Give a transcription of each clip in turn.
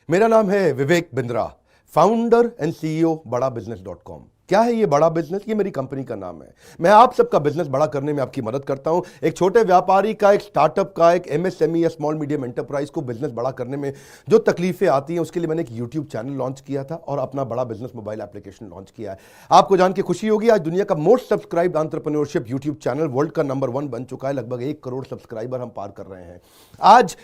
मेरा नाम है Vivek Bindra, founder and CEO बड़ा बिजनेस .com। क्या है ये बड़ा बिजनेस? ये मेरी कंपनी का नाम है। मैं आप सबका बिजनेस बड़ा करने में आपकी मदद करता हूं। एक छोटे व्यापारी का, एक स्टार्टअप का, एक एमएसएमई या स्मॉल मीडियम एंटरप्राइज को बिजनेस बड़ा करने में जो तकलीफें आती हैं, उसके लिए मैंने एक यूट्यूब चैनल लॉन्च किया था और अपना बड़ा बिजनेस मोबाइल एप्लीकेशन लॉन्च किया है। आपको जान के खुशी होगी, आज दुनिया का most subscribed entrepreneurship YouTube channel world का नंबर 1 बन चुका है। लगभग 1 करोड़ सब्सक्राइबर हम पार कर रहे हैं। आज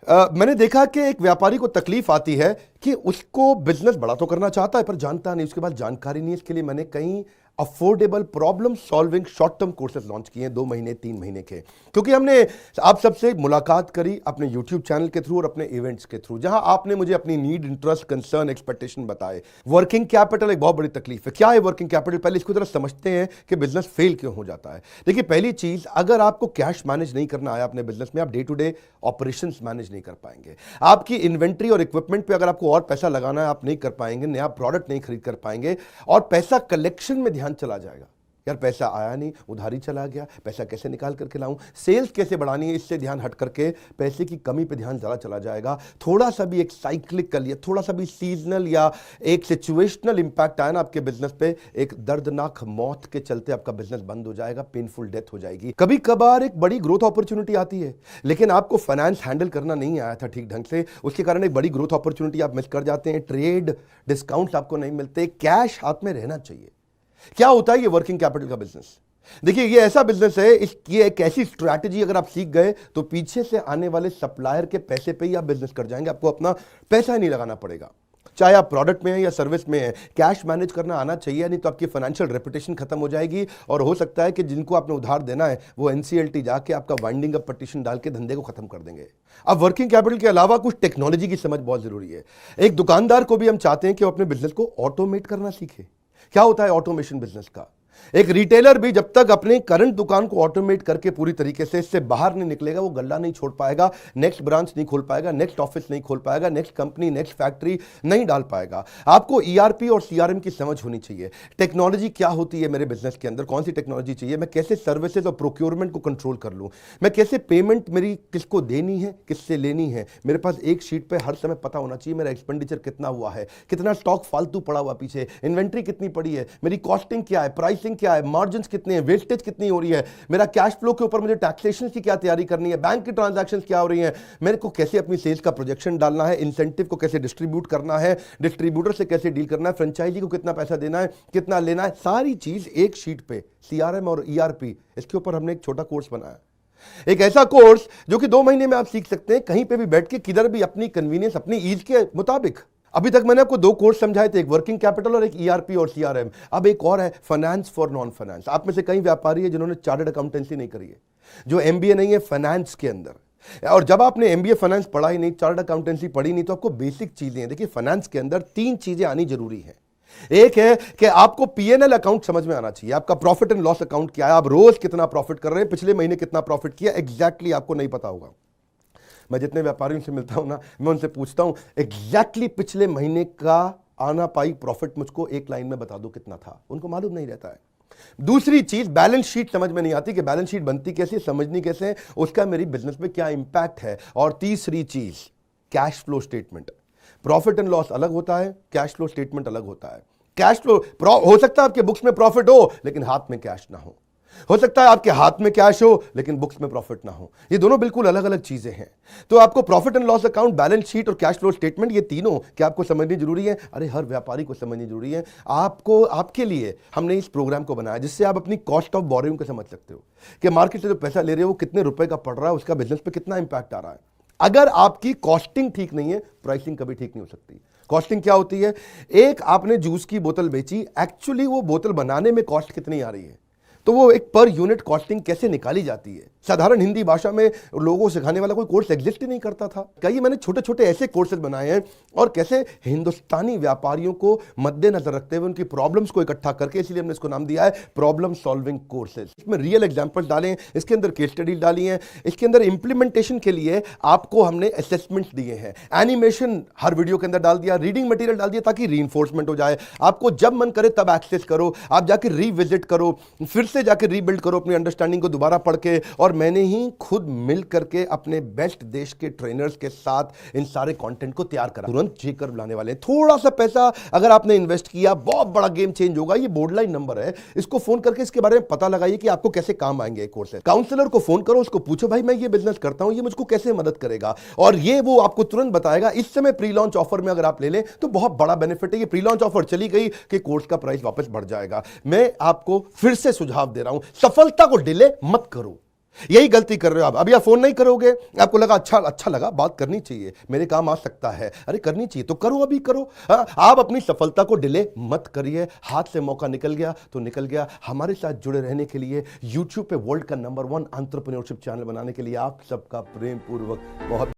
मैंने देखा कि एक व्यापारी को तकलीफ आती है कि उसको बिजनेस बड़ा तो करना चाहता है पर जानता नहीं, उसके पास जानकारी नहीं है। इसके लिए मैंने कई affordable problem solving short term courses launch किए हैं 2 महीने 3 महीने के, क्योंकि हमने आप सबसे मुलाकात करी अपने यूट्यूब चैनल के थ्रू और अपने इवेंट्स के थ्रू, जहां आपने मुझे अपनी नीड, इंटरेस्ट, कंसर्न, एक्सपेक्टेशन बताए। वर्किंग कैपिटल एक बहुत बड़ी तकलीफ है। क्या है वर्किंग कैपिटल? पहले इसको जरा समझते हैं कि बिजनेस फेल क्यों हो जाता है। देखिए, पहली चीज, अगर आपको कैश मैनेज नहीं करना आया अपने बिजनेस में, आप day to day operations manage नहीं कर पाएंगे। आपकी इन्वेंट्री और इक्विपमेंट पे अगर आपको और पैसा लगाना है, आप नहीं कर पाएंगे। नया प्रोडक्ट नहीं खरीद कर पाएंगे और पैसा कलेक्शन में ध्यान चला जाएगा। यार पैसा आया नहीं, उधारी चला गया, पैसा कैसे निकाल करके लाऊं, सेल्स कैसे बढ़ानी है, इससे ध्यान हट करके पैसे की कमी पे ध्यान ज़्यादा चला जाएगा। थोड़ा सा भी एक साइक्लिकल या थोड़ा सा भी सीजनल या एक सिचुएशनल इंपैक्ट आया ना आपके बिजनेस पे, एक दर्दनाक मौत के चलते आपका बिजनेस बंद हो जाएगा, पेनफुल डेथ हो जाएगी। कभी कभार एक बड़ी ग्रोथ अपॉर्चुनिटी आती है, लेकिन आपको फाइनेंस हैंडल करना नहीं आया था ठीक ढंग से, उसके कारण एक बड़ी ग्रोथ अपॉर्चुनिटी आप मिस कर जाते हैं। ट्रेड डिस्काउंट्स आपको नहीं मिलते। कैश हाथ में रहना चाहिए। क्या होता है ये वर्किंग कैपिटल का बिजनेस? देखिए, ये ऐसा बिजनेस है, ये एक ऐसी स्ट्रैटेजी अगर आप सीख गए तो पीछे से आने वाले सप्लायर के पैसे पे ही आप बिजनेस कर जाएंगे। आपको अपना पैसा ही नहीं लगाना पड़ेगा, चाहे आप प्रोडक्ट में है या सर्विस में है। कैश मैनेज करना आना चाहिए, नहीं तो आपकी फाइनेंशियल रेपुटेशन खत्म हो जाएगी और हो सकता है कि जिनको आपने उधार देना है वो एनसीएलटी जाके आपका वाइंडिंग अप पटिशन डाल के धंधे को खत्म कर देंगे। अब वर्किंग कैपिटल के अलावा कुछ टेक्नोलॉजी की समझ बहुत जरूरी है। एक दुकानदार को भी हम चाहते हैं कि वो अपने बिजनेस को ऑटोमेट करना सीखे। क्या होता है ऑटोमेशन बिजनेस का? एक रिटेलर भी जब तक अपने करंट दुकान को ऑटोमेट करके पूरी तरीके से इससे बाहर नहीं निकलेगा, वो गल्ला नहीं छोड़ पाएगा, नेक्स्ट ब्रांच नहीं खोल पाएगा, नेक्स्ट ऑफिस नहीं खोल पाएगा, नेक्स्ट कंपनी, नेक्स्ट फैक्ट्री नहीं डाल पाएगा। आपको ईआरपी और सीआरएम की समझ होनी चाहिए। टेक्नोलॉजी क्या होती है मेरे बिजनेस के अंदर, कौन सी टेक्नोलॉजी चाहिए, मैं कैसे सर्विसेज और प्रोक्योरमेंट को कंट्रोल कर लूं, मैं कैसे पेमेंट मेरी किसको देनी है, किससे लेनी है। मेरे पास एक शीट पे हर समय पता होना चाहिए मेरा एक्सपेंडिचर कितना हुआ है, कितना स्टॉक फालतू पड़ा हुआ पीछे, इन्वेंट्री कितनी पड़ी है, मेरी कॉस्टिंग क्या है, प्राइसिंग क्या है, मार्जिन कितने हैं, वेस्टेज कितनी हो रही है, मेरा कैश फ्लो के ऊपर मुझे टैक्सेशन की क्या तैयारी करनी है, बैंक की ट्रांजैक्शंस क्या हो रही हैं, मेरे को कैसे अपनी सेल्स का प्रोजेक्शन डालना है, इंसेंटिव को कैसे डिस्ट्रीब्यूट करना है, डिस्ट्रीब्यूटर से कैसे डील करना है, फ्रेंचाइजी को कितना पैसा देना है, कितना लेना है, सारी चीज एक शीट पे। सीआरएम और ईआरपी, इसके ऊपर हमने एक छोटा कोर्स बनाया, एक ऐसा कोर्स जो कि 2 महीने में आप सीख सकते हैं, कहीं पे भी बैठ के, किधर भी, अपनी कन्वीनियंस, अपनी ईज के मुताबिक। अभी तक मैंने आपको 2 कोर्स समझाए थे, एक वर्किंग कैपिटल और एक ईआरपी और सीआरएम। अब एक और है, फाइनेंस फॉर नॉन फाइनेंस। आप में से कई व्यापारी है जिन्होंने चार्टर्ड अकाउंटेंसी नहीं करी है, जो एमबीए नहीं है फाइनेंस के अंदर। और जब आपने एमबीए फाइनेंस पढ़ा ही नहीं, चार्टर्ड अकाउंटेंसी पढ़ी नहीं, तो आपको बेसिक चीजें हैं। देखिए, फाइनेंस के अंदर 3 चीजें आनी जरूरी है। एक है कि आपको पीएनएल अकाउंट समझ में आना चाहिए, आपका प्रॉफिट एंड लॉस अकाउंट क्या है, आप रोज कितना प्रॉफिट कर रहे हैं, पिछले महीने कितना प्रॉफिट किया, एग्जैक्टली आपको नहीं पता होगा। मैं जितने व्यापारियों से मिलता हूं ना, मैं उनसे पूछता हूं एग्जैक्टली पिछले महीने का आना पाई प्रॉफिट मुझको एक लाइन में बता दो कितना था, उनको मालूम नहीं रहता है। दूसरी चीज, बैलेंस शीट समझ में नहीं आती कि बैलेंस शीट बनती कैसे, समझनी कैसे, उसका मेरी बिजनेस में क्या इंपैक्ट है। और तीसरी चीज, cash flow statement. Profit and loss अलग होता है, कैश फ्लो स्टेटमेंट अलग होता है। कैश फ्लो हो सकता है आपके बुक्स में प्रॉफिट हो लेकिन हाथ में कैश ना हो सकता है आपके हाथ में कैश हो लेकिन बुक्स में प्रॉफिट ना हो। ये दोनों बिल्कुल अलग अलग चीजें हैं। तो आपको profit and loss account, balance sheet और कैश फ्लो स्टेटमेंट, ये तीनों क्या आपको समझनी जरूरी है? अरे हर व्यापारी को समझनी जरूरी है। आपको, आपके लिए हमने इस प्रोग्राम को बनाया जिससे आप अपनी कॉस्ट ऑफ बोरोइंग को समझ सकते हो कि मार्केट से जो पैसा ले रहे हो वो कितने रुपए का पड़ रहा है, उसका बिजनेस पे कितना इंपैक्ट आ रहा है। अगर आपकी कॉस्टिंग ठीक नहीं है, प्राइसिंग कभी ठीक नहीं हो सकती। कॉस्टिंग क्या होती है? एक आपने जूस की बोतल बेची, एक्चुअली वो बोतल बनाने में कॉस्ट कितनी आ रही है, तो वो एक पर यूनिट कॉस्टिंग कैसे निकाली जाती है। साधारण हिंदी भाषा में लोगों को सिखाने वाला कोई कोर्स एग्जिस्ट ही नहीं करता था। कई मैंने छोटे छोटे ऐसे कोर्सेज बनाए हैं और कैसे हिंदुस्तानी व्यापारियों को मद्देनजर रखते हुए उनकी प्रॉब्लम्स को इकट्ठा करके, इसलिए हमने इसको नाम दिया है प्रॉब्लम सॉल्विंग कोर्सेज। इसमें रियल एग्जांपल्स डाले हैं, इसके अंदर केस स्टडी डाली हैं, इसके अंदर इंप्लीमेंटेशन के लिए आपको हमने असेसमेंट्स दिए हैं, एनिमेशन हर वीडियो के अंदर डाल दिया, रीडिंग मटेरियल डाल दिया ताकि रीइंफोर्समेंट हो जाए। आपको जब मन करे तब एक्सेस करो, आप जाके रिविजिट करो, फिर से जाके रीबिल्ड करो अपनी अंडरस्टैंडिंग को दोबारा पढ़ के। और मैंने ही खुद मिल करके अपने बेस्ट देश के ट्रेनर्स के साथ इन सारे कंटेंट को तैयार करा। तुरंत जी कर्व लाने वाले हैं। थोड़ा सा पैसा अगर आपने इन्वेस्ट किया, बहुत बड़ा गेम चेंज होगा। ये बोर्डलाइन नंबर है, इसको फोन करके इसके बारे में पता लगाइए कि आपको कैसे काम आएंगे कोर्स। काउंसलर को फोन करो, उसको पूछो भाई मैं ये बिजनेस करता हूं, ये मुझको कैसे मदद करेगा, और ये वो आपको तुरंत बताएगा। इस समय प्री लॉन्च ऑफर में अगर आप ले लें तो बहुत बड़ा बेनिफिट है। ये प्री लॉन्च ऑफर चली गई कि कोर्स का प्राइस वापस बढ़ जाएगा। मैं आपको फिर से सुझाव दे रहा हूं, सफलता को डिले मत करो। यही गलती कर रहे हो आप। अभी आप फोन नहीं करोगे, आपको लगा अच्छा लगा, बात करनी चाहिए, मेरे काम आ सकता है, अरे करनी चाहिए तो करो, अभी करो। आप अपनी सफलता को डिले मत करिए। हाथ से मौका निकल गया तो निकल गया। हमारे साथ जुड़े रहने के लिए, यूट्यूब पे वर्ल्ड का नंबर 1 एंटरप्रेन्योरशिप चैनल बनाने के लिए आप सबका प्रेम पूर्वक बहुत